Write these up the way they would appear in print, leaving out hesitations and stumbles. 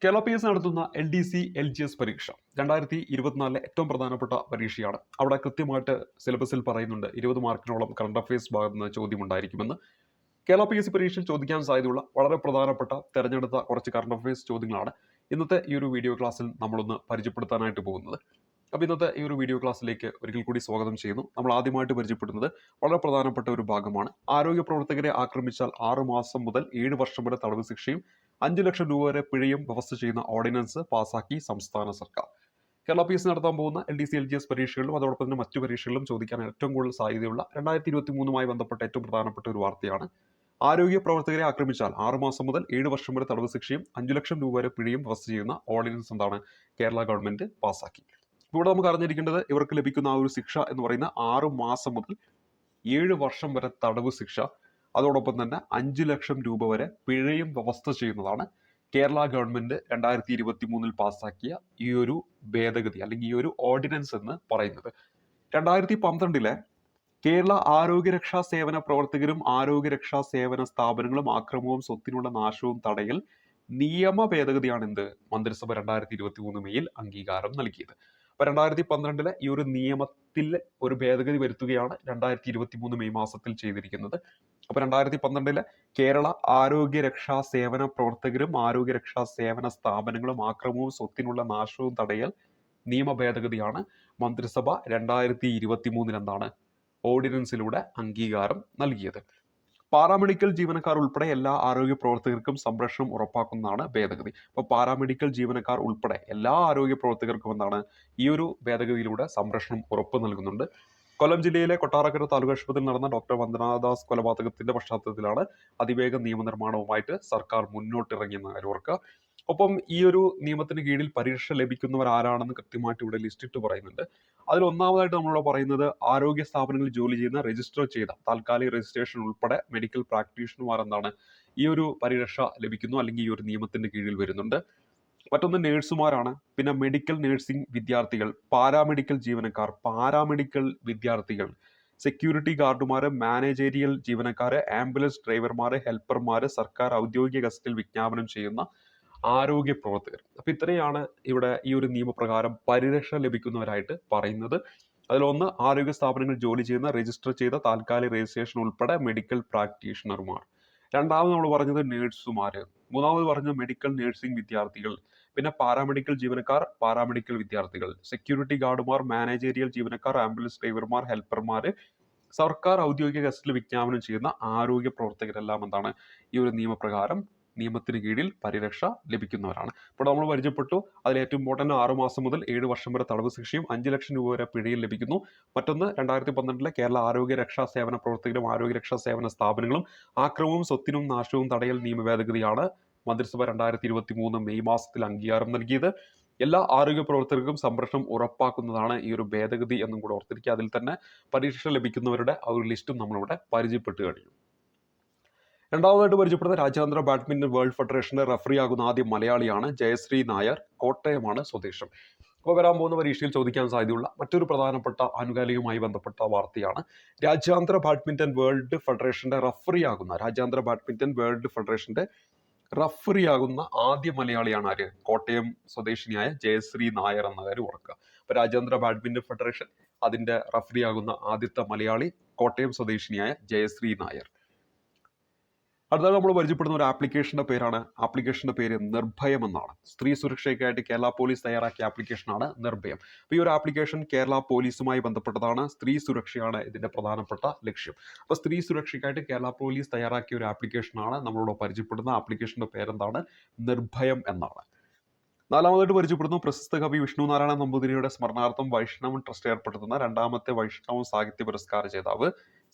Kerala P S നടത്തുന്ന LDC-LGS പരീക്ഷ 2024 ഏറ്റവും പ്രധാനപ്പെട്ട പരീക്ഷയാണ്. അവിടെ കൃത്യമായിട്ട് സിലബസിൽ പറയുന്നുണ്ട് 20 മാർക്കിനോളം കറണ്ട് അഫയേഴ്സ് ഭാഗത്ത് നിന്ന് ചോദ്യം ഉണ്ടായിരിക്കുമെന്ന്. കേരള PSC പരീക്ഷയിൽ ചോദിക്കാൻ സാധ്യതയുള്ള വളരെ പ്രധാനപ്പെട്ട തെരഞ്ഞെടുത്ത കുറച്ച് കറണ്ട് അഫയേഴ്സ് ചോദ്യങ്ങളാണ് ഇന്നത്തെ ഈ ഒരു വീഡിയോ ക്ലാസ്സിൽ നമ്മളൊന്ന് പരിചയപ്പെടുത്താനായിട്ട് പോകുന്നത്. അപ്പോൾ ഇന്നത്തെ ഈ ഒരു വീഡിയോ ക്ലാസ്സിലേക്ക് ഒരിക്കൽ കൂടി സ്വാഗതം ചെയ്യുന്നു. നമ്മൾ ആദ്യമായിട്ട് പരിചയപ്പെടുന്നത് വളരെ പ്രധാനപ്പെട്ട ഒരു ഭാഗമാണ്. ആരോഗ്യ പ്രവർത്തകരെ ആക്രമിച്ചാൽ 6 മാസം മുതൽ 7 വർഷം വരെ തടവ് ശിക്ഷയും 5 ലക്ഷം രൂപ വരെ പിഴയും വ്യവസ്ഥ ചെയ്യുന്ന ഓർഡിനൻസ് പാസാക്കി സംസ്ഥാന സർക്കാർ. കേരള PSC നടത്താൻ പോകുന്ന LDC-LGS പരീക്ഷകളിലും അതോടൊപ്പം തന്നെ മറ്റു പരീക്ഷകളിലും ചോദിക്കാൻ ഏറ്റവും കൂടുതൽ സാധ്യതയുള്ള 2023 ബന്ധപ്പെട്ട ഏറ്റവും പ്രധാനപ്പെട്ട ഒരു വാർത്തയാണ്. ആരോഗ്യ പ്രവർത്തകരെ ആക്രമിച്ചാൽ 6 മാസം മുതൽ 7 വർഷം വരെ തടവ് ശിക്ഷയും 5 ലക്ഷം രൂപ വരെ പിഴയും വ്യവസ്ഥ ചെയ്യുന്ന ഓർഡിനൻസ് എന്താണ് കേരള ഗവൺമെന്റ് പാസാക്കി. ഇവിടെ നമുക്ക് അറിഞ്ഞിരിക്കേണ്ടത് ഇവർക്ക് ലഭിക്കുന്ന ആ ഒരു ശിക്ഷ എന്ന് പറയുന്ന 6 മാസം മുതൽ 7 വർഷം വരെ തടവ് ശിക്ഷ, അതോടൊപ്പം തന്നെ 5 ലക്ഷം രൂപ വരെ പിഴയും വ്യവസ്ഥ ചെയ്യുന്നതാണ് കേരള ഗവൺമെന്റ് 2023 പാസാക്കിയ ഈ ഒരു ഭേദഗതി അല്ലെങ്കിൽ ഈ ഒരു ഓർഡിനൻസ് എന്ന് പറയുന്നത്. 2012 കേരള ആരോഗ്യരക്ഷാ സേവന പ്രവർത്തകരും ആരോഗ്യരക്ഷാ സേവന സ്ഥാപനങ്ങളും ആക്രമണവും സ്വത്തിനുള്ള നാശവും തടയൽ നിയമ ഭേദഗതിയാണ് എന്ത് മന്ത്രിസഭ 2023 മെയ്യിൽ അംഗീകാരം നൽകിയത്. അപ്പൊ 2012 ഈ ഒരു നിയമത്തിൽ ഒരു ഭേദഗതി വരുത്തുകയാണ് 2023 മെയ് മാസത്തിൽ ചെയ്തിരിക്കുന്നത്. അപ്പൊ 2012 കേരള ആരോഗ്യരക്ഷാ സേവന പ്രവർത്തകരും ആരോഗ്യരക്ഷാ സേവന സ്ഥാപനങ്ങളും ആക്രമണവും സ്വത്തിനുള്ള നാശവും തടയൽ നിയമ ഭേദഗതിയാണ് മന്ത്രിസഭ 2023 എന്താണ് ഓർഡിനൻസിലൂടെ അംഗീകാരം നൽകിയത്. പാരാമെഡിക്കൽ ജീവനക്കാർ ഉൾപ്പെടെ എല്ലാ ആരോഗ്യ പ്രവർത്തകർക്കും സംരക്ഷണം ഉറപ്പാക്കുന്നതാണ് ഭേദഗതി. അപ്പോൾ പാരാമെഡിക്കൽ ജീവനക്കാർ ഉൾപ്പെടെ എല്ലാ ആരോഗ്യ പ്രവർത്തകർക്കും എന്താണ് ഈ ഒരു ഭേദഗതിയിലൂടെ സംരക്ഷണം ഉറപ്പ് നൽകുന്നുണ്ട്. കൊല്ലം ജില്ലയിലെ കൊട്ടാരക്കര താലൂക്ക് ആശുപത്രിയിൽ നടന്ന ഡോക്ടർ വന്ദനാദാസ് കൊലപാതകത്തിന്റെ പശ്ചാത്തലത്തിലാണ് അതിവേഗ നിയമനിർമ്മാണവുമായിട്ട് സർക്കാർ മുന്നോട്ടിറങ്ങിയെന്ന് കാര്യം ഓർക്കുക. ഒപ്പം ഈ ഒരു നിയമത്തിന് കീഴിൽ പരീക്ഷ ലഭിക്കുന്നവർ ആരാണെന്ന് കൃത്യമായിട്ട് ഇവിടെ ലിസ്റ്റ് ഇട്ട് പറയുന്നുണ്ട്. അതിൽ ഒന്നാമതായിട്ട് നമ്മളിവിടെ പറയുന്നത് ആരോഗ്യ സ്ഥാപനങ്ങളിൽ ജോലി ചെയ്യുന്ന രജിസ്റ്റർ ചെയ്ത താൽക്കാലിക രജിസ്ട്രേഷൻ ഉൾപ്പെടെ മെഡിക്കൽ പ്രാക്ടീഷണർമാർ എന്താണ് ഈ ഒരു പരിരക്ഷ ലഭിക്കുന്നു അല്ലെങ്കിൽ ഈ ഒരു നിയമത്തിന്റെ കീഴിൽ വരുന്നുണ്ട്. മറ്റൊന്ന് നേഴ്സുമാരാണ്. പിന്നെ മെഡിക്കൽ നഴ്സിംഗ് വിദ്യാർത്ഥികൾ, പാരാമെഡിക്കൽ ജീവനക്കാർ, പാരാമെഡിക്കൽ വിദ്യാർത്ഥികൾ, സെക്യൂരിറ്റി ഗാർഡുമാര്, മാനേജേരിയൽ ജീവനക്കാര്, ആംബുലൻസ് ഡ്രൈവർമാര്, ഹെൽപ്പർമാര്, സർക്കാർ ഔദ്യോഗിക ഗസറ്റിൽ വിജ്ഞാപനം ചെയ്യുന്ന ആരോഗ്യ പ്രവർത്തകർ. അപ്പൊ ഇത്രയാണ് ഇവിടെ ഈ ഒരു നിയമപ്രകാരം പരിരക്ഷ ലഭിക്കുന്നവരായിട്ട് പറയുന്നത്. അതിലൊന്ന് ആരോഗ്യ സ്ഥാപനങ്ങളിൽ ജോലി ചെയ്യുന്ന രജിസ്റ്റർ ചെയ്ത താൽക്കാലിക രജിസ്ട്രേഷൻ ഉൾപ്പെടെ മെഡിക്കൽ പ്രാക്ടീഷണർമാർ. രണ്ടാമത് നമ്മൾ പറഞ്ഞത് നേഴ്സുമാര്. മൂന്നാമത് പറഞ്ഞത് മെഡിക്കൽ നഴ്സിംഗ് വിദ്യാർത്ഥികൾ. പിന്നെ പാരാമെഡിക്കൽ ജീവനക്കാർ, പാരാമെഡിക്കൽ വിദ്യാർത്ഥികൾ, സെക്യൂരിറ്റി ഗാർഡുമാർ, മാനേജേരിയൽ ജീവനക്കാർ, ആംബുലൻസ് ഡ്രൈവർമാർ, ഹെൽപ്പർമാര്, സർക്കാർ ഔദ്യോഗിക ഗസറ്റിൽ വിജ്ഞാപനം ചെയ്യുന്ന ആരോഗ്യ പ്രവർത്തകരെല്ലാം എന്താണ് ഈ ഒരു നിയമപ്രകാരം നിയമത്തിന് കീഴിൽ പരിരക്ഷ ലഭിക്കുന്നവരാണ്. ഇപ്പോൾ നമ്മൾ പരിചയപ്പെട്ടു അതിൽ ഏറ്റവും ഇമ്പോർട്ടൻ്റ് 6 മാസം മുതൽ 7 വർഷം വരെ തടവ് ശിക്ഷയും 5 ലക്ഷം രൂപ വരെ പിഴയും ലഭിക്കുന്നു. മറ്റൊന്ന് 2012 കേരള ആരോഗ്യ രക്ഷാ സേവന പ്രവർത്തകരും ആരോഗ്യ രക്ഷാ സേവന സ്ഥാപനങ്ങളും ആക്രമണവും സ്വത്തിനും നാശവും തടയൽ നിയമ ഭേദഗതിയാണ് മന്ത്രിസഭ 2023 മെയ് മാസത്തിൽ അംഗീകാരം നൽകിയത്. എല്ലാ ആരോഗ്യ പ്രവർത്തകർക്കും സംരക്ഷണം ഉറപ്പാക്കുന്നതാണ് ഈ ഒരു ഭേദഗതി എന്നും കൂടെ ഓർത്തിരിക്കുക. അതിൽ തന്നെ പരീക്ഷ ലഭിക്കുന്നവരുടെ ആ ഒരു ലിസ്റ്റും നമ്മളിവിടെ പരിചയപ്പെട്ടു കഴിഞ്ഞു. രണ്ടാമതായിട്ട് പരിചയപ്പെടുന്ന രാജ്യാന്തര ബാഡ്മിന്റൺ വേൾഡ് ഫെഡറേഷന്റെ റഫറി ആകുന്ന ആദ്യ മലയാളിയാണ് ജയശ്രീ നായർ. കോട്ടയമാണ് സ്വദേശം. അപ്പോൾ വരാൻ പോകുന്ന പരീക്ഷയിൽ ചോദിക്കാൻ സാധ്യതയുള്ള മറ്റൊരു പ്രധാനപ്പെട്ട ആനുകാലികവുമായി ബന്ധപ്പെട്ട വാർത്തയാണ്. രാജ്യാന്തര ബാഡ്മിന്റൺ വേൾഡ് ഫെഡറേഷന്റെ റഫറി ആകുന്ന രാജ്യാന്തര ബാഡ്മിന്റൺ വേൾഡ് ഫെഡറേഷന്റെ റഫറി ആകുന്ന ആദ്യ മലയാളിയാണ് ആര്? കോട്ടയം സ്വദേശിനിയായ ജയശ്രീ നായർ എന്ന കാര്യം ഓർക്കുക. അപ്പൊ രാജ്യാന്തര ബാഡ്മിന്റൺ ഫെഡറേഷൻ അതിന്റെ റഫറി ആകുന്ന ആദ്യത്തെ മലയാളി കോട്ടയം സ്വദേശിനിയായ ജയശ്രീ നായർ. അടുത്തത് നമ്മൾ പരിചയപ്പെടുന്ന ഒരു ആപ്ലിക്കേഷന്റെ പേരാണ്. ആപ്ലിക്കേഷന്റെ പേര് നിർഭയം എന്നാണ്. സ്ത്രീ സുരക്ഷയ്ക്കായിട്ട് കേരള പോലീസ് തയ്യാറാക്കിയ ആപ്ലിക്കേഷനാണ് നിർഭയം. അപ്പോൾ ഈ ഒരു ആപ്ലിക്കേഷൻ കേരള പോലീസുമായി ബന്ധപ്പെട്ടതാണ്. സ്ത്രീ സുരക്ഷയാണ് ഇതിന്റെ പ്രധാനപ്പെട്ട ലക്ഷ്യം. അപ്പോൾ സ്ത്രീ സുരക്ഷയ്ക്കായിട്ട് കേരള പോലീസ് തയ്യാറാക്കിയ ഒരു ആപ്ലിക്കേഷനാണ് നമ്മളോട് പരിചയപ്പെടുന്ന ആപ്ലിക്കേഷന്റെ പേരെന്താണ്? നിർഭയം എന്നാണ്. നാലാമതായിട്ട് പരിചയപ്പെടുന്നു പ്രശസ്ത കവി വിഷ്ണു നാരായണ നമ്പൂതിരിയുടെ സ്മരണാർത്ഥം വൈഷ്ണവൻ ട്രസ്റ്റ് ഏർപ്പെടുത്തുന്ന 2ാമത്തെ വൈഷ്ണവ സാഹിത്യ പുരസ്കാര ജേതാവ്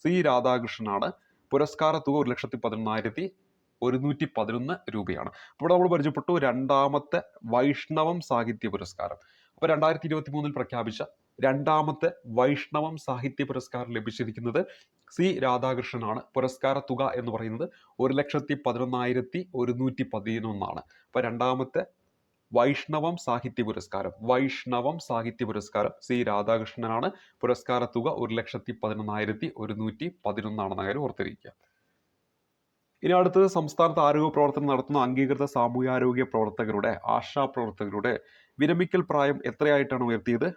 സി രാധാകൃഷ്ണനാണ്. പുരസ്കാര തുക 1,11,111 രൂപയാണ്. അപ്പോൾ നമ്മൾ പരിചയപ്പെട്ടു 2ാമത്തെ വൈഷ്ണവം സാഹിത്യ പുരസ്കാരം. അപ്പോൾ 2023 പ്രഖ്യാപിച്ച 2ാമത്തെ വൈഷ്ണവം സാഹിത്യ പുരസ്കാരം ലഭിച്ചിരിക്കുന്നത് സി രാധാകൃഷ്ണനാണ്. പുരസ്കാര തുക എന്ന് പറയുന്നത് 1,11,111 അപ്പോൾ 2ാമത്തെ വൈഷ്ണവം സാഹിത്യ പുരസ്കാരം സി രാധാകൃഷ്ണനാണ്. പുരസ്കാര തുക 1,11,111 കാര്യം ഓർത്തിരിക്കുക. ഇനി അടുത്തത് സംസ്ഥാനത്ത് ആരോഗ്യ പ്രവർത്തനം നടത്തുന്ന അംഗീകൃത സാമൂഹ്യാരോഗ്യ പ്രവർത്തകരുടെ ആശാപ്രവർത്തകരുടെ വിരമിക്കൽ പ്രായം എത്രയായിട്ടാണ് ഉയർത്തിയത്?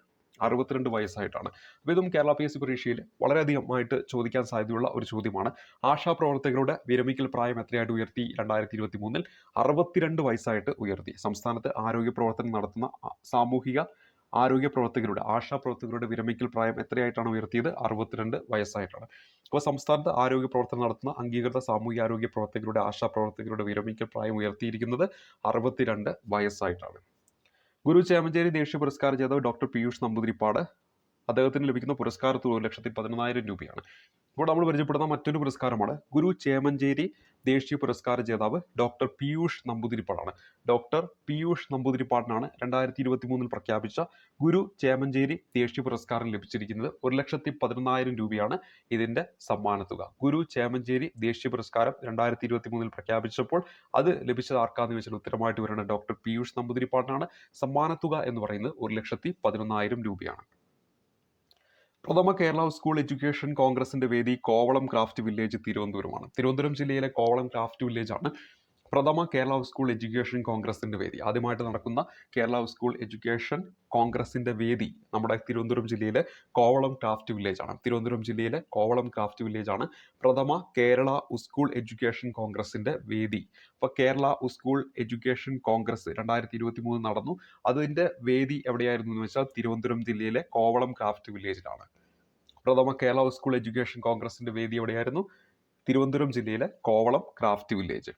62 വയസ്സായിട്ടാണ്. അപ്പോൾ ഇതും കേരള PSC പരീക്ഷയിൽ വളരെയധികമായിട്ട് ചോദിക്കാൻ സാധ്യതയുള്ള ഒരു ചോദ്യമാണ്. ആശാപ്രവർത്തകരുടെ വിരമിക്കൽ പ്രായം എത്രയായിട്ട് ഉയർത്തി? 2023 62 വയസ്സായിട്ട് ഉയർത്തി. സംസ്ഥാനത്ത് ആരോഗ്യ പ്രവർത്തനം നടത്തുന്ന സാമൂഹിക ആരോഗ്യ പ്രവർത്തകരുടെ ആശാപ്രവർത്തകരുടെ വിരമിക്കൽ പ്രായം എത്രയായിട്ടാണ് ഉയർത്തിയത്? 62 വയസ്സായിട്ടാണ്. അപ്പോൾ സംസ്ഥാനത്ത് ആരോഗ്യ പ്രവർത്തനം നടത്തുന്ന അംഗീകൃത സാമൂഹിക ആരോഗ്യ പ്രവർത്തകരുടെ ആശാപ്രവർത്തകരുടെ വിരമിക്കൽ പ്രായം ഉയർത്തിയിരിക്കുന്നത് 62 വയസ്സായിട്ടാണ്. ഗുരു ചേമഞ്ചേരി ദേശീയ പുരസ്കാര ജേതാവ് ഡോക്ടർ പീയൂഷ് നമ്പൂതിരിപ്പാട്, അദ്ദേഹത്തിന് ലഭിക്കുന്ന പുരസ്കാര തുക 1,10,10,000 രൂപയാണ്. ഇപ്പോൾ നമ്മൾ പരിചയപ്പെടുന്ന മറ്റൊരു പുരസ്കാരമാണ് ഗുരു ചേമഞ്ചേരി ദേശീയ പുരസ്കാര ജേതാവ് ഡോക്ടർ പീയൂഷ് നമ്പൂതിരിപ്പാടാണ്. ഡോക്ടർ പീയൂഷ് നമ്പൂതിരിപ്പാടിനാണ് 2023 പ്രഖ്യാപിച്ച ഗുരു ചേമഞ്ചേരി ദേശീയ പുരസ്കാരം ലഭിച്ചിരിക്കുന്നത്. 1,10,10,000 രൂപയാണ് ഇതിന്റെ സമ്മാനത്തുക. ഗുരു ചേമഞ്ചേരി ദേശീയ പുരസ്കാരം 2023 പ്രഖ്യാപിച്ചപ്പോൾ അത് ലഭിച്ചത് ആർക്കാന്ന് വെച്ചാൽ ഉത്തരമായിട്ട് വരുന്നത് ഡോക്ടർ പീയൂഷ് നമ്പൂതിരിപ്പാടിനാണ്. സമ്മാനത്തുക എന്ന് പറയുന്നത് 1,10,10,000 രൂപയാണ്. പ്രഥമ കേരള സ്കൂൾ എഡ്യൂക്കേഷൻ കോൺഗ്രസിന്റെ വേദി കോവളം ക്രാഫ്റ്റ് വില്ലേജ് തിരുവനന്തപുരമാണ്. തിരുവനന്തപുരം ജില്ലയിലെ കോവളം ക്രാഫ്റ്റ് വില്ലേജ് ആണ് പ്രഥമ കേരള സ്കൂൾ എഡ്യൂക്കേഷൻ കോൺഗ്രസിന്റെ വേദി. ആദ്യമായിട്ട് നടക്കുന്ന കേരള സ്കൂൾ എഡ്യൂക്കേഷൻ കോൺഗ്രസിന്റെ വേദി നമ്മുടെ തിരുവനന്തപുരം ജില്ലയിലെ കോവളം ക്രാഫ്റ്റ് വില്ലേജ് ആണ്. തിരുവനന്തപുരം ജില്ലയിലെ കോവളം ക്രാഫ്റ്റ് വില്ലേജ് ആണ് പ്രഥമ കേരള സ്കൂൾ എഡ്യൂക്കേഷൻ കോൺഗ്രസിന്റെ വേദി. അപ്പോൾ കേരള സ്കൂൾ എഡ്യൂക്കേഷൻ കോൺഗ്രസ് 2023 നടന്നു. അതിന്റെ വേദി എവിടെയായിരുന്നു എന്ന് വെച്ചാൽ തിരുവനന്തപുരം ജില്ലയിലെ കോവളം ക്രാഫ്റ്റ് വില്ലേജിലാണ്. പ്രഥമ കേരള സ്കൂൾ എഡ്യൂക്കേഷൻ കോൺഗ്രസിന്റെ വേദി എവിടെയായിരുന്നു? തിരുവനന്തപുരം ജില്ലയിലെ Kovalam craft village.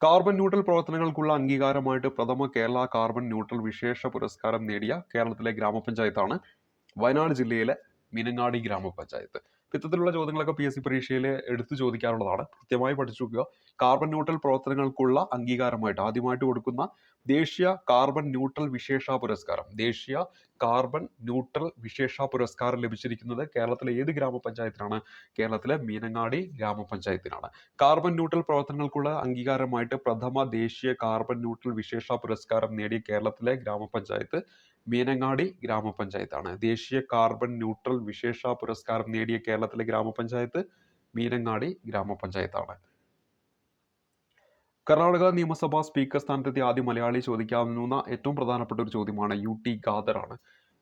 Carbon neutral പ്രവർത്തനങ്ങൾക്കുള്ള അംഗീകാരമായിട്ട് പ്രഥമ കേരള കാർബൺ ന്യൂട്രൽ വിശേഷ പുരസ്കാരം നേടിയ കേരളത്തിലെ ഗ്രാമപഞ്ചായത്താണ് വയനാട് ജില്ലയിലെ മീനങ്ങാടി ഗ്രാമപഞ്ചായത്ത്. ഇത്തരത്തിലുള്ള ചോദ്യങ്ങളൊക്കെ PSC പരീക്ഷയിൽ എടുത്തു ചോദിക്കാറുള്ളതാണ്. കൃത്യമായി പഠിച്ചു നോക്കുക. കാർബൺ ന്യൂട്രൽ പ്രവർത്തനങ്ങൾക്കുള്ള അംഗീകാരമായിട്ട് ആദ്യമായിട്ട് കൊടുക്കുന്ന ദേശീയ കാർബൺ ന്യൂട്രൽ വിശേഷ പുരസ്കാരം, ദേശീയ കാർബൺ ന്യൂട്രൽ വിശേഷ പുരസ്കാരം ലഭിച്ചിരിക്കുന്നത് കേരളത്തിലെ ഏത് ഗ്രാമപഞ്ചായത്തിനാണ്? കേരളത്തിലെ മീനങ്ങാടി ഗ്രാമപഞ്ചായത്തിനാണ്. കാർബൺ ന്യൂട്രൽ പ്രവർത്തനങ്ങൾക്കുള്ള അംഗീകാരമായിട്ട് പ്രഥമ ദേശീയ കാർബൺ ന്യൂട്രൽ വിശേഷ പുരസ്കാരം നേടിയ കേരളത്തിലെ ഗ്രാമപഞ്ചായത്ത് മീനങ്ങാടി ഗ്രാമപഞ്ചായത്താണ്. ദേശീയ കാർബൺ ന്യൂട്രൽ വിശേഷ പുരസ്കാരം നേടിയ കേരളത്തിലെ ഗ്രാമപഞ്ചായത്ത് മീനങ്ങാടി ഗ്രാമപഞ്ചായത്താണ്. കർണാടക നിയമസഭാ സ്പീക്കർ സ്ഥാനത്തെത്തിയ ആദ്യ മലയാളി ചോദിക്കാവുന്ന ഏറ്റവും പ്രധാനപ്പെട്ട ഒരു ചോദ്യമാണ്. UT ഖാദർ ആണ്.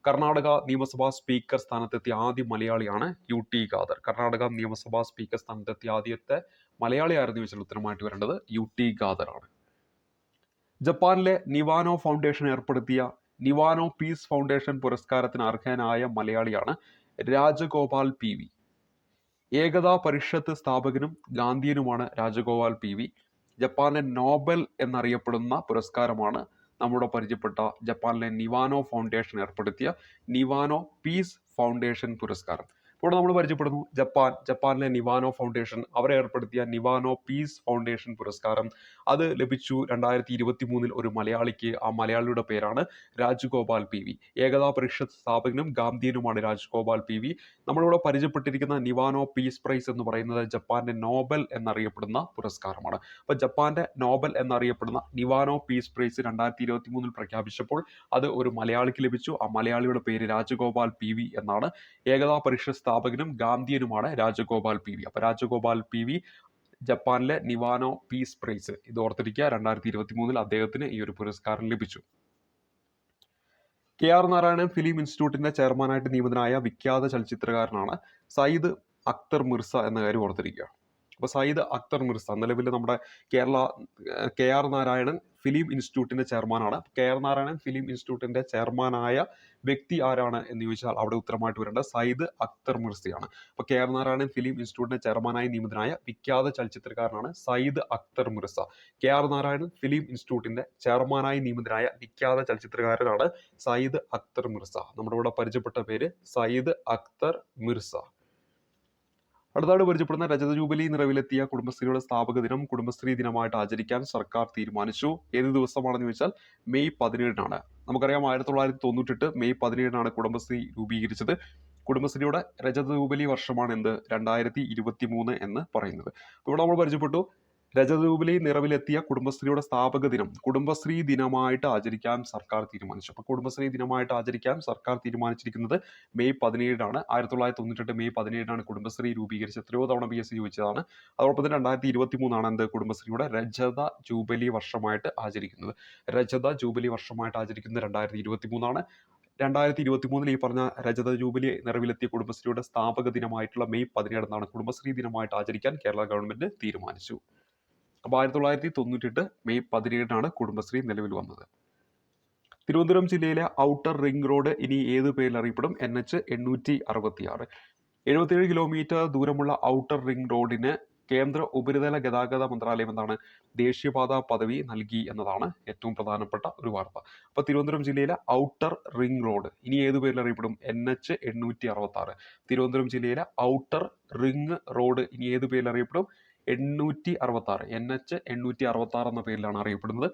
കർണാടക നിയമസഭാ സ്പീക്കർ സ്ഥാനത്തെത്തിയ ആദ്യ മലയാളിയാണ് UT ഖാദർ. കർണാടക നിയമസഭാ സ്പീക്കർ സ്ഥാനത്തെത്തിയ ആദ്യത്തെ മലയാളി ആയിരുന്നു ചോദിച്ചാൽ ഉത്തരമായിട്ട് വരേണ്ടത് UT ഖാദർ ആണ്. ജപ്പാനിലെ നിവാനോ ഫൗണ്ടേഷൻ ഏർപ്പെടുത്തിയ നിവാനോ പീസ് ഫൗണ്ടേഷൻ പുരസ്കാരത്തിന് അർഹനായ മലയാളിയാണ് രാജഗോപാൽ PV. ഏകതാ പരിഷത്ത് സ്ഥാപകനും ഗാന്ധിയനുമാണ് രാജഗോപാൽ PV. ജപ്പാനിലെ നോബൽ എന്നറിയപ്പെടുന്ന പുരസ്കാരമാണ് നമ്മുടെ പരിചയപ്പെട്ട ജപ്പാനിലെ നിവാനോ ഫൗണ്ടേഷൻ ഏർപ്പെടുത്തിയ നിവാനോ പീസ് ഫൗണ്ടേഷൻ പുരസ്കാരം. ഇവിടെ നമ്മൾ പരിചയപ്പെടുന്നു ജപ്പാനിലെ നിവാനോ ഫൗണ്ടേഷൻ അവർ ഏർപ്പെടുത്തിയ നിവാനോ പീസ് ഫൗണ്ടേഷൻ പുരസ്കാരം. അത് ലഭിച്ചു 2023 ഒരു മലയാളിക്ക്. ആ മലയാളിയുടെ പേരാണ് രാജഗോപാൽ PV. ഏകതാ പരിഷത്ത് സ്ഥാപകനും ഗാന്ധിയനുമാണ് രാജഗോപാൽ PV. നമ്മളിവിടെ പരിചയപ്പെട്ടിരിക്കുന്ന നിവാനോ പീസ് പ്രൈസ് എന്ന് പറയുന്നത് ജപ്പാന്റെ നോബൽ എന്നറിയപ്പെടുന്ന പുരസ്കാരമാണ്. അപ്പോൾ ജപ്പാന്റെ നോബൽ എന്നറിയപ്പെടുന്ന നിവാനോ പീസ് പ്രൈസ് 2023 പ്രഖ്യാപിച്ചപ്പോൾ അത് ഒരു മലയാളിക്ക് ലഭിച്ചു. ആ മലയാളിയുടെ പേര് രാജഗോപാൽ PV എന്നാണ്. ഏകതാ പരിഷത്ത് സ്ഥാപകനും ഗാന്ധിയനുമാണ് രാജഗോപാൽ PV. അപ്പൊ രാജഗോപാൽ PV ജപ്പാനിലെ നിവാനോ പീസ് പ്രൈസ് ഇത് ഓർത്തിരിക്കുക. 2023 അദ്ദേഹത്തിന് ഈ ഒരു പുരസ്കാരം ലഭിച്ചു. KR നാരായണൻ ഫിലിം ഇൻസ്റ്റിറ്റ്യൂട്ടിന്റെ ചെയർമാനായിട്ട് നിയമിതനായ വിഖ്യാത ചലച്ചിത്രകാരനാണ് സയ്യിദ് അക്തർ മിർസ എന്ന കാര്യം ഓർത്തിരിക്കുക. അപ്പോൾ സയ്യിദ് അക്തർ മിർസ നിലവിൽ നമ്മുടെ KR നാരായണൻ ഫിലിം ഇൻസ്റ്റിറ്റ്യൂട്ടിന്റെ ചെയർമാനാണ്. KR നാരായണൻ ഫിലിം ഇൻസ്റ്റിറ്റ്യൂട്ടിന്റെ ചെയർമാനായ വ്യക്തി ആരാണ് എന്ന് ചോദിച്ചാൽ അവിടെ ഉത്തരമായിട്ട് വരേണ്ടത് സയ്യിദ് അക്തർ മിർസയാണ്. അപ്പോൾ KR നാരായണൻ ഫിലിം ഇൻസ്റ്റിറ്റ്യൂട്ടിന്റെ ചെയർമാനായി നിയമിതനായ വിഖ്യാത ചലച്ചിത്രകാരനാണ് സയ്യിദ് അക്തർ മിർസ. KR നാരായണൻ ഫിലിം ഇൻസ്റ്റിറ്റ്യൂട്ടിന്റെ ചെയർമാനായി നിയമിതനായ വിഖ്യാത ചലച്ചിത്രകാരനാണ് സയ്യിദ് അക്തർ മിർസ. നമ്മുടെ ഇവിടെ പരിചയപ്പെട്ട പേര് സയ്യിദ് അക്തർ മിർസ. അടുത്തായിട്ട് പരിചയപ്പെടുന്ന രജത ജൂബിലി നിറവിലെത്തിയ കുടുംബശ്രീയുടെ സ്ഥാപക ദിനം കുടുംബശ്രീ ദിനമായിട്ട് ആചരിക്കാൻ സർക്കാർ തീരുമാനിച്ചു. ഏത് ദിവസമാണെന്ന് ചോദിച്ചാൽ മെയ് 17-നാണ്. നമുക്കറിയാം 1998 മെയ് 17-നാണ് കുടുംബശ്രീ രൂപീകരിച്ചത്. കുടുംബശ്രീയുടെ രജത ജൂബിലി വർഷമാണ് 2023 എന്ന് പറയുന്നത്. ഇവിടെ നമ്മൾ പരിചയപ്പെട്ടു രജത ജൂബിലി നിറവിലെത്തിയ കുടുംബശ്രീയുടെ സ്ഥാപക ദിനം കുടുംബശ്രീ ദിനമായിട്ട് ആചരിക്കാൻ സർക്കാർ തീരുമാനിച്ചു. അപ്പോൾ കുടുംബശ്രീ ദിനമായിട്ട് ആചരിക്കാൻ സർക്കാർ തീരുമാനിച്ചിരിക്കുന്നത് മെയ് 17 1998 മെയ് 17 കുടുംബശ്രീ രൂപീകരിച്ച് എത്രയോ തവണ PSC ചോദിച്ചതാണ്. അതോടൊപ്പം തന്നെ 2023 എന്ത് കുടുംബശ്രീയുടെ രജത ജൂബിലി വർഷമായിട്ട് ആചരിക്കുന്നത്. രജത ജൂബിലി വർഷമായിട്ട് ആചരിക്കുന്നത് 2023 2023 ഈ പറഞ്ഞ രജത ജൂബിലി നിറവിലെത്തിയ കുടുംബശ്രീയുടെ സ്ഥാപക ദിനമായിട്ടുള്ള മെയ് 17 കുടുംബശ്രീ ദിനമായിട്ട് ആചരിക്കാൻ കേരള ഗവൺമെന്റ് തീരുമാനിച്ചു. അപ്പോൾ 1998 മെയ് 17 കുടുംബശ്രീ നിലവിൽ വന്നത്. തിരുവനന്തപുരം ജില്ലയിലെ ഔട്ടർ റിംഗ് റോഡ് ഇനി ഏത് പേരിൽ അറിയപ്പെടും? NH 866. 77 കിലോമീറ്റർ ദൂരമുള്ള ഔട്ടർ റിംഗ് റോഡിന് കേന്ദ്ര ഉപരിതല ഗതാഗത മന്ത്രാലയം എന്താണ് ദേശീയപാത പദവി നൽകി എന്നതാണ് ഏറ്റവും പ്രധാനപ്പെട്ട ഒരു വാർത്ത. അപ്പോൾ തിരുവനന്തപുരം ജില്ലയിലെ ഔട്ടർ റിംഗ് റോഡ് ഇനി ഏത് പേരിൽ അറിയപ്പെടും? NH 866. തിരുവനന്തപുരം ജില്ലയിലെ ഔട്ടർ റിംഗ് റോഡ് ഇനി ഏത് പേരിൽ അറിയപ്പെടും? 866 NH 866 എന്ന പേരിലാണ് അറിയപ്പെടുന്നത്.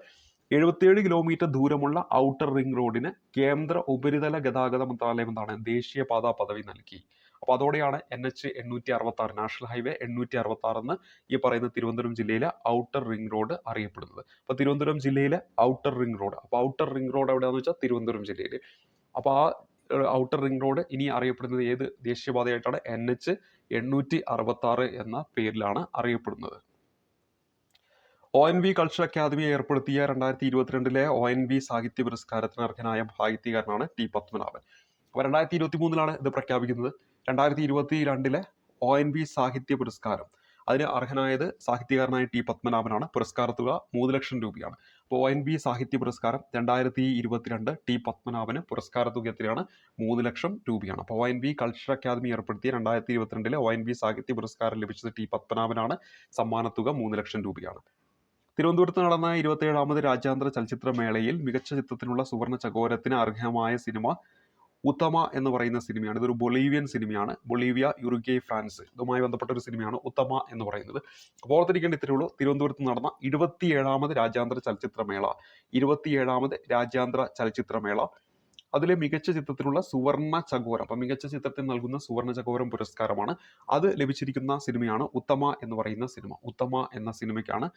77 കിലോമീറ്റർ ദൂരമുള്ള ഔട്ടർ റിംഗ് റോഡിന് കേന്ദ്ര ഉപരിതല ഗതാഗത മന്ത്രാലയം എന്താണ് ദേശീയപാത പദവി നൽകി. അപ്പോൾ അതോടെയാണ് NH 866 നാഷണൽ ഹൈവേ 866 എന്ന് ഈ പറയുന്ന തിരുവനന്തപുരം ജില്ലയിലെ ഔട്ടർ റിംഗ് റോഡ് അറിയപ്പെടുന്നത്. അപ്പോൾ തിരുവനന്തപുരം ജില്ലയിലെ ഔട്ടർ റിംഗ് റോഡ്, അപ്പോൾ ഔട്ടർ റിംഗ് റോഡ് എവിടെയാണെന്ന് വെച്ചാൽ തിരുവനന്തപുരം ജില്ലയിൽ. അപ്പോൾ ആ ഔട്ടർ റിംഗ് റോഡ് ഇനി അറിയപ്പെടുന്നത് ഏത് ദേശീയപാതയായിട്ടാണ്? NH 866 എന്ന പേരിലാണ് അറിയപ്പെടുന്നത്. ONV കൾച്ചർ അക്കാദമി ഏർപ്പെടുത്തിയ 2022 ONV സാഹിത്യ പുരസ്കാരത്തിന് അർഹനായ സാഹിത്യകാരനാണ് T. പത്മനാഭൻ. അപ്പോൾ 2023 ഇത് പ്രഖ്യാപിക്കുന്നത്. 2022 ONV സാഹിത്യ പുരസ്കാരം അതിന് അർഹനായത് സാഹിത്യകാരനായ T. പത്മനാഭനാണ്. പുരസ്കാര തുക 3 ലക്ഷം രൂപയാണ്. അപ്പോൾ ONV സാഹിത്യ പുരസ്കാരം 2022 T. പത്മനാഭന് പുരസ്കാര തുക എത്രയാണ്? 3 ലക്ഷം രൂപയാണ്. അപ്പോൾ ONV കൾച്ചർ അക്കാദമി ഏർപ്പെടുത്തിയ 2022 ONV സാഹിത്യ പുരസ്കാരം ലഭിച്ചത് T. പത്മനാഭനാണ്. സമ്മാനത്തുക 3 ലക്ഷം രൂപയാണ്. തിരുവനന്തപുരത്ത് നടന്ന 27ാമത് രാജ്യാന്തര ചലച്ചിത്രമേളയിൽ മികച്ച ചിത്രത്തിനുള്ള സുവർണ്ണ ചകോരത്തിന് അർഹമായ സിനിമ ഉത്തമ എന്ന് പറയുന്ന സിനിമയാണ്. ഇതൊരു ബൊളീവിയൻ സിനിമയാണ്. ബൊളീവിയ, യുറുഗ്വേ, ഫ്രാൻസ് ഇതുമായി ബന്ധപ്പെട്ട ഒരു സിനിമയാണ് ഉത്തമ എന്ന് പറയുന്നത്. അപ്പോൾ ഓർത്തിരിക്കേണ്ട ഇത്രയേ ഉള്ളൂ. തിരുവനന്തപുരത്ത് നടന്ന 27ാമത് രാജ്യാന്തര ചലച്ചിത്രമേള 27ാമത് രാജ്യാന്തര ചലച്ചിത്രമേള അതിലെ മികച്ച ചിത്രത്തിനുള്ള സുവർണ്ണ ചകോരം, അപ്പം മികച്ച ചിത്രത്തിന് നൽകുന്ന സുവർണ്ണ ചകോരം പുരസ്കാരമാണ്. അത് ലഭിച്ചിരിക്കുന്ന സിനിമയാണ് ഉത്തമ എന്ന് പറയുന്ന സിനിമ. ഉത്തമ എന്ന സിനിമയ്ക്കാണ്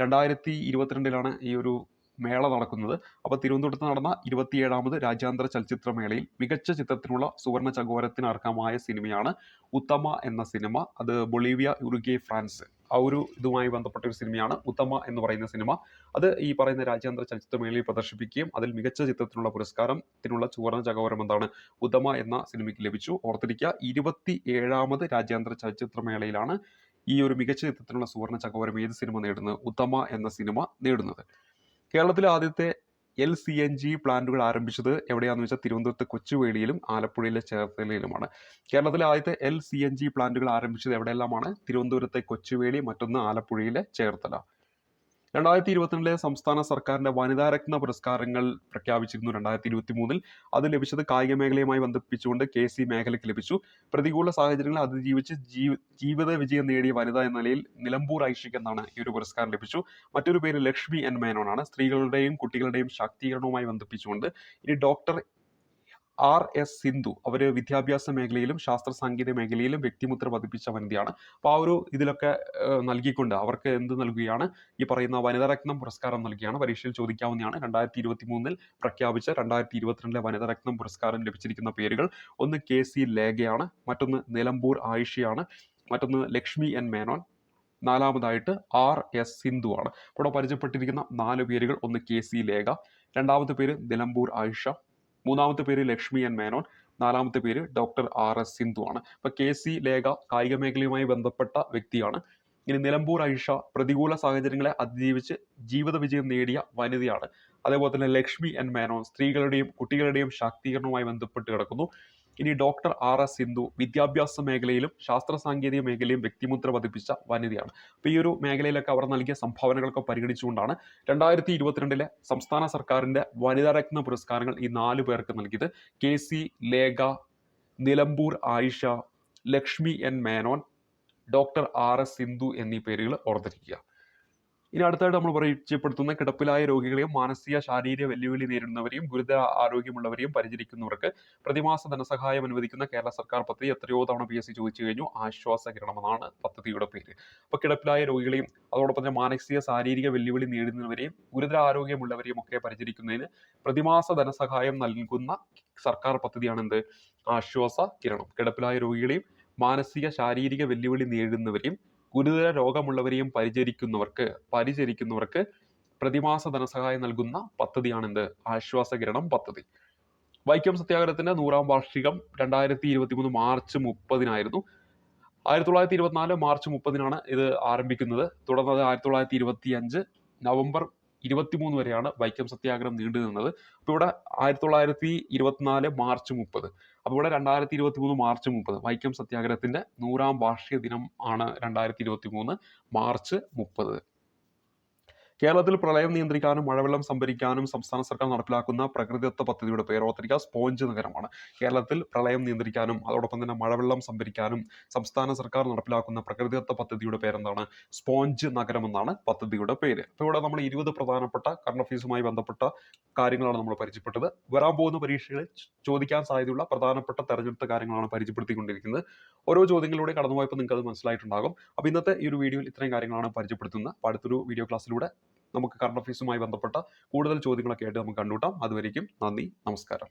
2022 ഈ ഒരു മേള നടക്കുന്നത്. അപ്പോൾ തിരുവനന്തപുരത്ത് നടന്ന 27ാമത് രാജ്യാന്തര ചലച്ചിത്രമേളയിൽ മികച്ച ചിത്രത്തിനുള്ള സുവർണ്ണ ചകോരത്തിന് അർഹമായ സിനിമയാണ് ഉത്തമ എന്ന സിനിമ. അത് ബൊളീവിയ, യുറുഗ്വേ, ഫ്രാൻസ് ആ ഒരു ഇതുമായി ബന്ധപ്പെട്ട ഒരു സിനിമയാണ് ഉത്തമ എന്ന് പറയുന്ന സിനിമ. അത് ഈ പറയുന്ന രാജ്യാന്തര ചലച്ചിത്രമേളയിൽ പ്രദർശിപ്പിക്കുകയും അതിൽ മികച്ച ചിത്രത്തിനുള്ള പുരസ്കാരത്തിനുള്ള സുവർണ്ണ ചകോരം എന്താണ് ഉത്തമ എന്ന സിനിമയ്ക്ക് ലഭിച്ചു. ഓർത്തിരിക്കുക, 27ാമത് രാജ്യാന്തര ചലച്ചിത്രമേളയിലാണ് ഈ ഒരു മികച്ച ചിത്രത്തിനുള്ള സുവർണ്ണ ചകോരം ഏത് സിനിമ നേടുന്നത്? ഉത്തമ എന്ന സിനിമ നേടുന്നത്. കേരളത്തിലെ ആദ്യത്തെ LCNG പ്ലാന്റുകൾ ആരംഭിച്ചത് എവിടെയാണെന്ന് വെച്ചാൽ തിരുവനന്തപുരത്ത് കൊച്ചുവേളിയിലും ആലപ്പുഴയിലെ ചേർത്തലയിലുമാണ്. കേരളത്തിലെ ആദ്യത്തെ LCNG പ്ലാന്റുകൾ ആരംഭിച്ചത് എവിടെയെല്ലാമാണ്? തിരുവനന്തപുരത്തെ കൊച്ചുവേളി, മറ്റൊന്ന് ആലപ്പുഴയിലെ ചേർത്തല. 2022 സംസ്ഥാന സർക്കാരിന്റെ വനിതാരത്ന പുരസ്കാരങ്ങൾ പ്രഖ്യാപിച്ചിരുന്നു 2023. അത് ലഭിച്ചത് കായിക മേഖലയുമായി ബന്ധിപ്പിച്ചുകൊണ്ട് KC മേഖലയ്ക്ക് ലഭിച്ചു. പ്രതികൂല സാഹചര്യങ്ങളെ അതിജീവിച്ച് ജീവിത വിജയം നേടിയ വനിത എന്ന നിലയിൽ നിലമ്പൂർ ഐഷയ്ക്ക് എന്നാണ് ഈ ഒരു പുരസ്കാരം ലഭിച്ചു. മറ്റൊരു പേര് ലക്ഷ്മി N. മേനോൻ ആണ്. സ്ത്രീകളുടെയും കുട്ടികളുടെയും ശാക്തീകരണവുമായി ബന്ധിപ്പിച്ചുകൊണ്ട് ഇനി ഡോക്ടർ RS സിന്ധു അവർ വിദ്യാഭ്യാസ മേഖലയിലും ശാസ്ത്ര സാങ്കേതിക മേഖലയിലും വ്യക്തിമുദ്ര പതിപ്പിച്ച വനിതയാണ്. അപ്പോൾ ആ ഒരു ഇതിലൊക്കെ നൽകിക്കൊണ്ട് അവർക്ക് എന്ത് നൽകുകയാണ്? ഈ പറയുന്ന വനിതാരത്നം പുരസ്കാരം നൽകുകയാണ്. പരീക്ഷയിൽ ചോദിക്കാവുന്നതാണ്. 2023 പ്രഖ്യാപിച്ച 2022 വനിതാരത്നം പുരസ്കാരം ലഭിച്ചിരിക്കുന്ന പേരുകൾ ഒന്ന് KC ലേഖയാണ്, മറ്റൊന്ന് നിലമ്പൂർ ആയിഷയാണ്, മറ്റൊന്ന് ലക്ഷ്മി N. മേനോൻ, നാലാമതായിട്ട് RS സിന്ധു ആണ്. ഇവിടെ പരിചയപ്പെട്ടിരിക്കുന്ന 4 പേരുകൾ ഒന്ന് KC ലേഖ, രണ്ടാമത്തെ പേര് നിലമ്പൂർ ആയിഷ, മൂന്നാമത്തെ പേര് ലക്ഷ്മി N. മേനോൻ, നാലാമത്തെ പേര് ഡോക്ടർ RS സിന്ധു ആണ്. അപ്പോൾ KC ലേഖ കായിക മേഖലയുമായി ബന്ധപ്പെട്ട വ്യക്തിയാണ്. ഇനി നിലമ്പൂർ ആയിഷ പ്രതികൂല സാഹചര്യങ്ങളെ അതിജീവിച്ച് ജീവിത വിജയം നേടിയ വനിതയാണ്. അതേപോലെ തന്നെ ലക്ഷ്മി N. മേനോൻ സ്ത്രീകളുടെയും കുട്ടികളുടെയും ശാക്തീകരണവുമായി ബന്ധപ്പെട്ട് കിടക്കുന്നു. ഇനി ഡോക്ടർ RS സിന്ധു വിദ്യാഭ്യാസ മേഖലയിലും ശാസ്ത്ര സാങ്കേതിക മേഖലയിലും വ്യക്തിമുദ്ര പതിപ്പിച്ച വനിതയാണ്. അപ്പോൾ ഈ ഒരു മേഖലയിലൊക്കെ അവർ നൽകിയ സംഭാവനകളൊക്കെ പരിഗണിച്ചുകൊണ്ടാണ് 2022 സംസ്ഥാന സർക്കാരിന്റെ വനിതാരത്ന പുരസ്കാരങ്ങൾ ഈ 4 പേർക്ക് നൽകിയത്. KC Lekha, Nilambur Ayisha, Lakshmi N. Menon, doctor RS Sindhu എന്നീ പേരുകൾ ഓർത്തിരിക്കുക. ഇനി അടുത്തായിട്ട് നമ്മൾ പരിചയപ്പെടുത്തുന്ന കിടപ്പിലായ രോഗികളെയും മാനസിക ശാരീരിക വെല്ലുവിളി നേരിടുന്നവരെയും ഗുരുതര ആരോഗ്യമുള്ളവരെയും പരിചരിക്കുന്നവർക്ക് പ്രതിമാസ ധനസഹായം അനുവദിക്കുന്ന കേരള സർക്കാർ പദ്ധതി എത്രയോ തവണ PSC ചോദിച്ചു കഴിഞ്ഞു. ആശ്വാസ കിരണം എന്നാണ് പദ്ധതിയുടെ പേര്. അപ്പോൾ കിടപ്പിലായ രോഗികളെയും അതോടൊപ്പം തന്നെ മാനസിക ശാരീരിക വെല്ലുവിളി നേരിടുന്നവരെയും ഗുരുതര ആരോഗ്യമുള്ളവരെയും ഒക്കെ പരിചരിക്കുന്നതിന് പ്രതിമാസ ധനസഹായം നൽകുന്ന സർക്കാർ പദ്ധതിയാണ് എന്ത്? ആശ്വാസ കിരണം. കിടപ്പിലായ രോഗികളെയും മാനസിക ശാരീരിക വെല്ലുവിളി നേരിടുന്നവരെയും ഗുരുതര രോഗമുള്ളവരെയും പരിചരിക്കുന്നവർക്ക് പ്രതിമാസ ധനസഹായം നൽകുന്ന പദ്ധതിയാണ് എന്ത്? ആശ്വാസകിരണം പദ്ധതി. വൈക്കം സത്യാഗ്രഹത്തിന്റെ 100ാം വാർഷികം 2023 മാർച്ച് 30-നായിരുന്നു. 1924 മാർച്ച് 30-നാണ് ഇത് ആരംഭിക്കുന്നത്. തുടർന്ന് 1925 നവംബർ 23 വരെയാണ് വൈക്കം സത്യാഗ്രഹം നീണ്ടു നിന്നത്. അപ്പോൾ ഇവിടെ 1924 മാർച്ച് 30. അപ്പോൾ ഇവിടെ 2023 മാർച്ച് 30 വൈക്കം സത്യാഗ്രഹത്തിന്റെ 100ാം വാർഷിക ദിനം ആണ് 2023 മാർച്ച് 30. കേരളത്തിൽ പ്രളയം നിയന്ത്രിക്കാനും മഴവെള്ളം സംഭരിക്കാനും സംസ്ഥാന സർക്കാർ നടപ്പിലാക്കുന്ന പ്രകൃതിദത്ത പദ്ധതിയുടെ പേര് ഓർത്തിരിക്കുക, സ്പോഞ്ച് നഗരമാണ്. കേരളത്തിൽ പ്രളയം നിയന്ത്രിക്കാനും അതോടൊപ്പം തന്നെ മഴവെള്ളം സംഭരിക്കാനും സംസ്ഥാന സർക്കാർ നടപ്പിലാക്കുന്ന പ്രകൃതിദത്ത പദ്ധതിയുടെ പേരെന്താണ്? സ്പോഞ്ച് നഗരം എന്നാണ് പദ്ധതിയുടെ പേര്. അപ്പോൾ ഇവിടെ നമ്മൾ 20 പ്രധാനപ്പെട്ട കറണ്ട് അഫയേഴ്സുമായി ബന്ധപ്പെട്ട കാര്യങ്ങളാണ് നമ്മൾ പരിചയപ്പെട്ടത്. വരാൻ പോകുന്ന പരീക്ഷകളിൽ ചോദിക്കാൻ സാധ്യതയുള്ള പ്രധാനപ്പെട്ട തെരഞ്ഞെടുത്ത കാര്യങ്ങളാണ് പരിചയപ്പെടുത്തിക്കൊണ്ടിരിക്കുന്നത്. ഓരോ ചോദ്യങ്ങളിലൂടെ കടന്നുപോയപ്പോൾ നിങ്ങൾക്ക് അത് മനസ്സിലായിട്ടുണ്ടാകും. അപ്പോൾ ഇന്നത്തെ ഈ ഒരു വീഡിയോയിൽ ഇത്രയും കാര്യങ്ങളാണ് പരിചയപ്പെടുത്തുന്നത്. അപ്പോൾ അടുത്തൊരു വീഡിയോ ക്ലാസ്സിലൂടെ നമുക്ക് കറണ്ട് അഫയേഴ്സുമായി ബന്ധപ്പെട്ട കൂടുതൽ ചോദ്യങ്ങളൊക്കെ ആയിട്ട് നമുക്ക് കണ്ടുമുട്ടാം. അതുവരേക്കും നന്ദി, നമസ്കാരം.